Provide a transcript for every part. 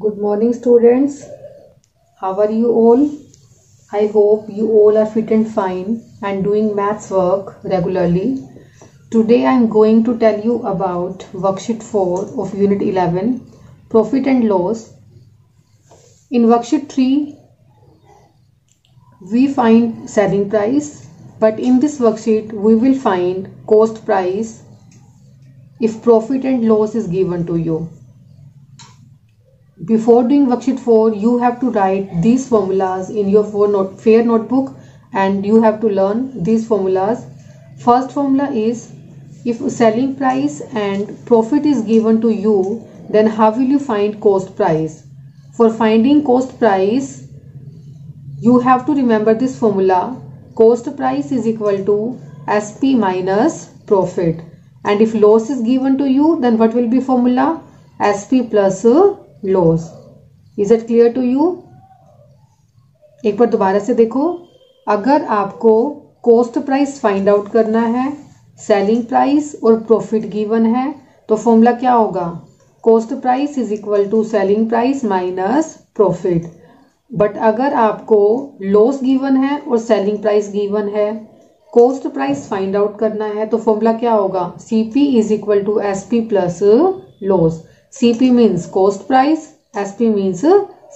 Good morning, students. How are you all? I hope you all are fit and fine and doing maths work regularly. Today I am going to tell you about worksheet 4 of unit 11, profit and loss. In worksheet 3, we find selling price, but in this worksheet we will find cost price if profit and loss is given to you. Before doing worksheet 4, you have to write these formulas in your fair notebook and you have to learn these formulas. First formula is, if selling price and profit is given to you, then how will you find cost price? For finding cost price, you have to remember this formula. Cost price is equal to SP minus profit. And if loss is given to you, then what will be formula? SP plus loss. Is it clear to you? एक बार दोबारा से देखो. अगर आपको cost price find out करना है, selling price और प्रॉफिट गिवन है, तो फॉर्मूला क्या होगा? Cost price is equal to selling price minus profit. But अगर आपको लॉस गिवन है और सेलिंग प्राइस गिवन है, कॉस्ट प्राइस फाइंड आउट करना है, तो फॉर्मूला क्या होगा? CP is equal to SP plus loss. CP means cost price, SP means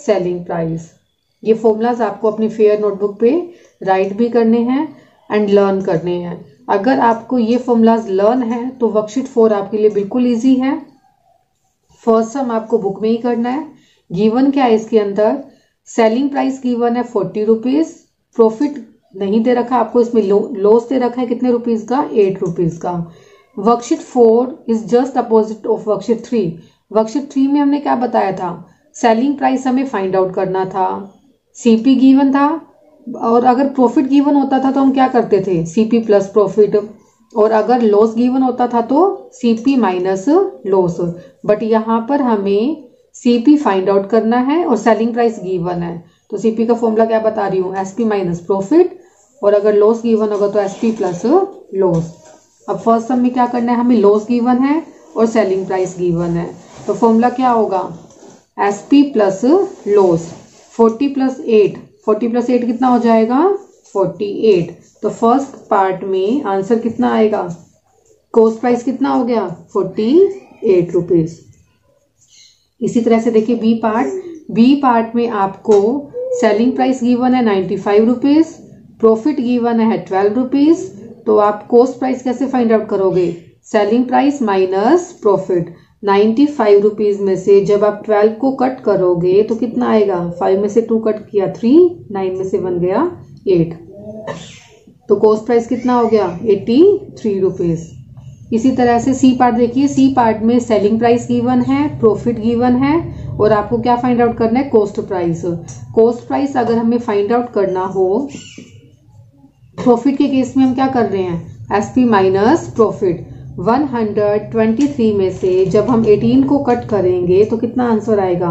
selling price. ये फॉर्मूलाज आपको अपनी फेयर नोटबुक पे राइट भी करने हैं एंड लर्न करने हैं. अगर आपको ये फॉर्मूलाज लर्न है तो वर्कशीट 4 आपके लिए बिल्कुल इजी है. फर्स्ट सम आपको बुक में ही करना है. गिवन क्या है इसके अंदर? सेलिंग प्राइस गिवन है 40 रुपीज. प्रॉफिट नहीं दे रखा आपको, इसमें लॉस दे रखा है कितने रुपीज का? 8 रुपीज का. Worksheet 4 is just opposite of worksheet 3. Worksheet 3 में हमने क्या बताया था? सेलिंग प्राइस हमें फाइंड आउट करना था, सीपी गिवन था, और अगर प्रॉफिट गिवन होता था तो हम क्या करते थे? CP plus profit. और अगर लॉस गिवन होता था तो सीपी माइनस लॉस. बट यहाँ पर हमें सीपी फाइंड आउट करना है और सेलिंग प्राइस गिवन है, तो सीपी का फॉर्मूला क्या बता रही हूँ? SP minus profit. और अगर लॉस गिवन होगा तो एसपी प्लस लॉस. अब फर्स्ट सम में क्या करना है? हमें लॉस गिवन है और सेलिंग प्राइस गिवन है, तो फॉर्मूला क्या होगा? SP plus loss. 40 plus 8, 40 plus 8 कितना हो जाएगा? 48. तो फर्स्ट पार्ट में आंसर कितना आएगा? कॉस्ट प्राइस कितना हो गया? 48 रुपीज. इसी तरह से देखिए बी पार्ट. बी पार्ट में आपको सेलिंग प्राइस गिवन है 95 रुपीज, प्रॉफिट गिवन है 12 रुपीज. तो आप कॉस्ट प्राइस कैसे फाइंड आउट करोगे? Selling price minus profit. 95 rupees में से जब आप 12 को कट करोगे तो कितना आएगा? 5 में से 2 कट किया 3, 9 में से 1 गया 8. तो कॉस्ट प्राइस कितना हो गया? 83 रुपीज. इसी तरह से सी पार्ट देखिए. सी पार्ट में सेलिंग प्राइस गिवन है, प्रॉफिट गिवन है, और आपको क्या फाइंड आउट करना है? Cost price. कॉस्ट प्राइस अगर हमें फाइंड आउट करना हो, प्रॉफिट के केस में हम क्या कर रहे हैं? SP minus profit. 123 में से जब हम 18 को कट करेंगे तो कितना आंसर आएगा?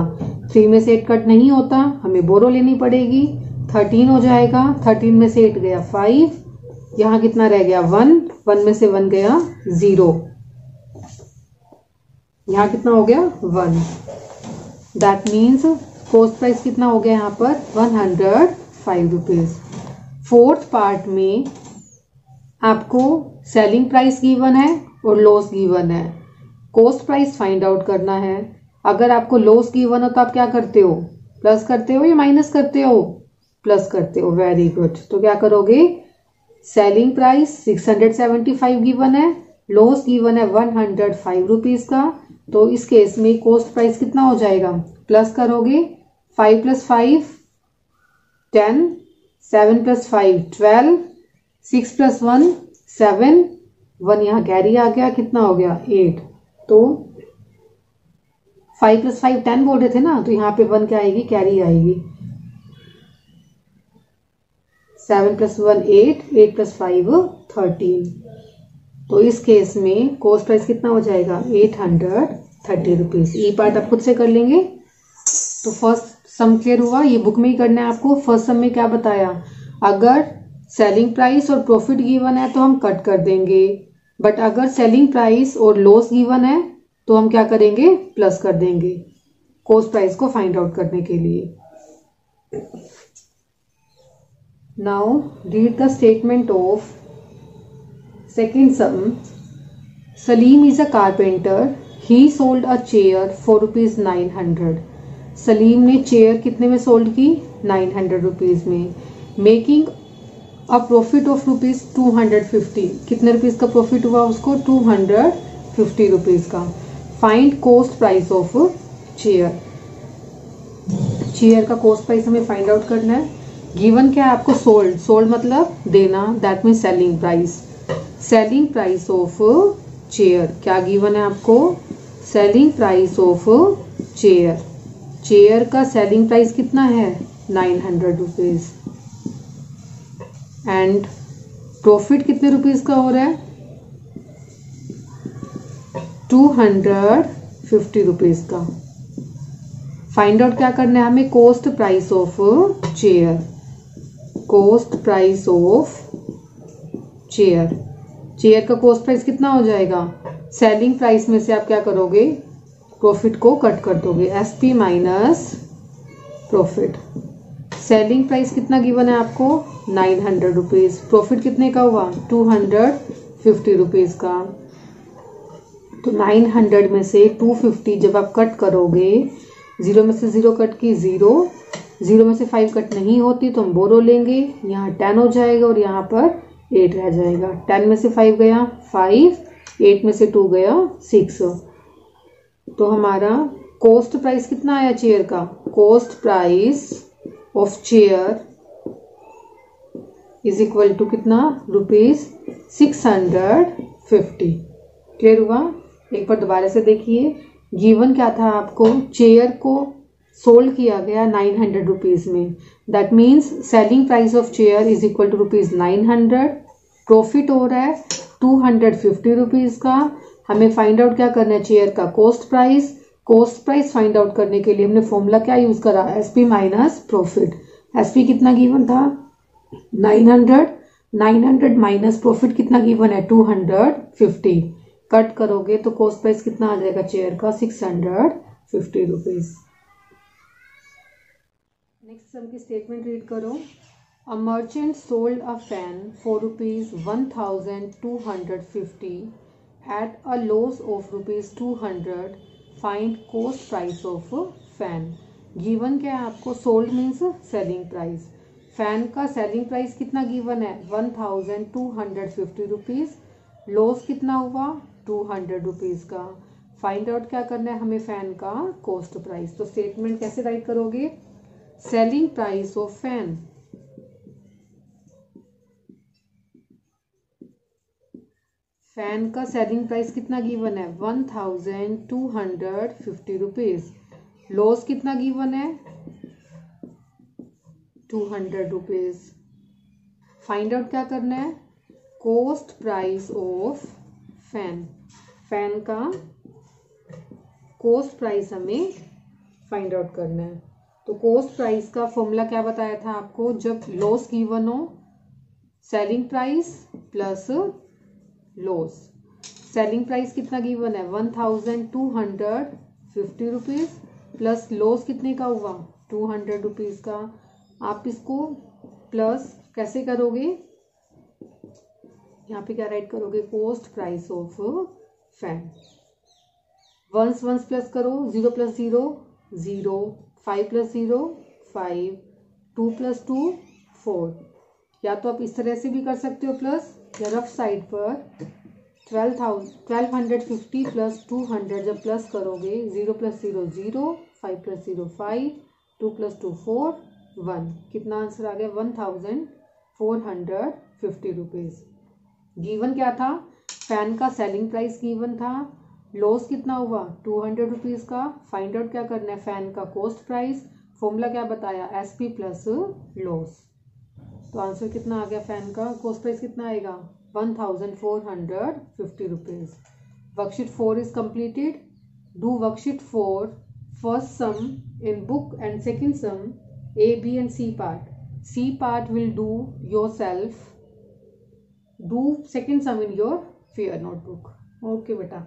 3 में से 8 कट नहीं होता, हमें बोरो लेनी पड़ेगी. 13 हो जाएगा. 13 में से 8 गया 5, यहाँ कितना रह गया? 1. 1 में से 1 गया 0, यहाँ कितना हो गया? 1. दैट मीन्स कॉस्ट प्राइस कितना हो गया यहाँ पर? 105 रुपीज. फोर्थ पार्ट में आपको सेलिंग प्राइस गिवन है और लॉस गिवन है. कॉस्ट प्राइस फाइंड आउट करना है. अगर आपको लॉस गिवन हो तो आप क्या करते हो? प्लस करते हो या माइनस करते हो? प्लस करते हो. Very good. तो क्या करोगे? सेलिंग प्राइस 675 गिवन है, लॉस गिवन है 105 रुपीज का. तो इस केस में कॉस्ट प्राइस कितना हो जाएगा? प्लस करोगे. 5 प्लस 5 10, 7 प्लस 5 12, 6 प्लस 1 7, 1 यहाँ कैरी आ गया, कितना हो गया? 8. तो 5 प्लस 5 10 बोल रहे थे ना, तो यहाँ पे 1 क्या आएगी? कैरी आएगी. 7 प्लस 1 8, 8 प्लस 5 13. तो इस केस में कॉस्ट प्राइस कितना हो जाएगा? 830 रुपीज. ई पार्ट आप खुद से कर लेंगे. तो फर्स्ट सम क्लियर हुआ. ये बुक में ही करना है आपको. फर्स्ट सम में क्या बताया? अगर सेलिंग प्राइस और प्रॉफिट गिवन है तो हम कट कर देंगे, बट अगर सेलिंग प्राइस और लॉस गिवन है तो हम क्या करेंगे? प्लस कर देंगे. कोस्ट प्राइस को फाइंड आउट करने के लिए। Now read the statement of second sum. Salim is a carpenter, he sold a chair for ₹900। Salim ने चेयर कितने में सोल्ड की? 900 रुपीज में, मेकिंग अ प्रॉफिट ऑफ ₹250। कितने रुपीज का प्रॉफिट हुआ उसको? 250 रुपीज का। Find coast price of chair. Chair का कोस्ट प्राइस हमें फाइंड आउट करना है। गिवन क्या है आपको? सोल्ड। सोल्ड मतलब देना, that mean selling price. Selling price of chair क्या गिवन है आपको? Selling price of chair. Chair का सेलिंग प्राइस कितना है? 900 रुपीज। एंड प्रॉफिट कितने रुपीज का हो रहा है? 250 रुपीज का। फाइंड आउट क्या करना है हमें? Coast price of chair. Coast price of chair. Chair का कोस्ट प्राइस कितना हो जाएगा? सेलिंग प्राइस में से आप क्या करोगे? प्रॉफिट को कट कर दोगे, SP minus profit. Selling price कितना गिवन है आपको? 900 रुपीज। प्रॉफिट कितने का हुआ? 250 रुपीज का। तो 900 में से 250 जब आप कट करोगे, 0 में से 0 कट की 0, 0 में से 5 कट नहीं होती तो हम बोरो लेंगे, यहाँ 10 हो जाएगा और यहाँ पर 8 रह जाएगा। 10 में से 5 गया 5, 8 में से 2 गया 6। तो हमारा कोस्ट प्राइस कितना आया चेयर का? Cost price of chair is equal to कितना? ₹650। क्लियर हुआ? एक बार दोबारा से देखिए। गिवन क्या था आपको? चेयर को सोल्ड किया गया 900 रुपीज में, that means selling price of chair is equal to ₹900। Profit हो रहा है 250 रुपीज का। हमें फाइंड आउट क्या करना है? चेयर का cost price. Coast price find out करने के लिए हमने फॉर्मूला क्या यूज करा? SP minus profit. एसपी कितना गिवन था? 900। 900 माइनस प्रॉफिट कितना गिवन है? 250। कट करोगे तो कोस्ट प्राइस कितना आ जाएगा चेयर का? 650 रुपीज। नेक्स्ट सम की स्टेटमेंट रीड करो। A merchant sold a fan for ₹1,250 at a loss of ₹200. Find coast price of fan. Given क्या है आपको? Sold means selling price. Fan का सेलिंग प्राइस कितना गिवन है? 1,250 रुपीज। लॉस कितना हुआ? 200 रुपीज का। फाइंड आउट क्या करना है हमें? फैन का कोस्ट प्राइस। तो स्टेटमेंट कैसे राइट करोगे? Selling price of fan. Fan का सेलिंग प्राइस कितना गिवन है? 1,250 रुपीज। लॉस कितना गिवन है? 200 रुपीज। फाइंड आउट क्या करना है? Coast price of fan. Fan का कोस्ट प्राइस हमें फाइंड आउट करना है। तो कोस्ट प्राइस का फॉर्मूला क्या बताया था आपको? जब लॉस गिवन हो, selling price plus loss. Selling price कितना गिवन है? 1,250 रुपीज प्लस लॉस कितने का हुआ? 200 रुपीज का। आप इसको प्लस कैसे करोगे? यहाँ पे क्या राइट करोगे? Cost price of fan. Once once plus करो, 0 + 0 0, 5 + 0 5, 2 + 2 4। या तो आप इस तरह से भी कर सकते हो प्लस, या रफ साइड पर 1250 प्लस 200 जब प्लस करोगे, 0 + 0 0, 5 + 0 5, 2 + 2 4 1। कितना आंसर आ गया? 1,450 रुपीज। गिवन क्या था? फैन का सेलिंग प्राइस गिवन था। लॉस कितना हुआ? 200 रुपीज का। फाइंड आउट क्या करना है? फैन का कोस्ट प्राइस। फॉर्मूला क्या बताया? SP plus loss. तो आंसर कितना आ गया? फैन का कोस्ट प्राइस कितना आएगा? 1,450 rupees. Worksheet 4 is completed. Do worksheet 4 first sum in book and second sum A, B and C part. C part will do yourself. Do second sum in your fair notebook. Okay beta.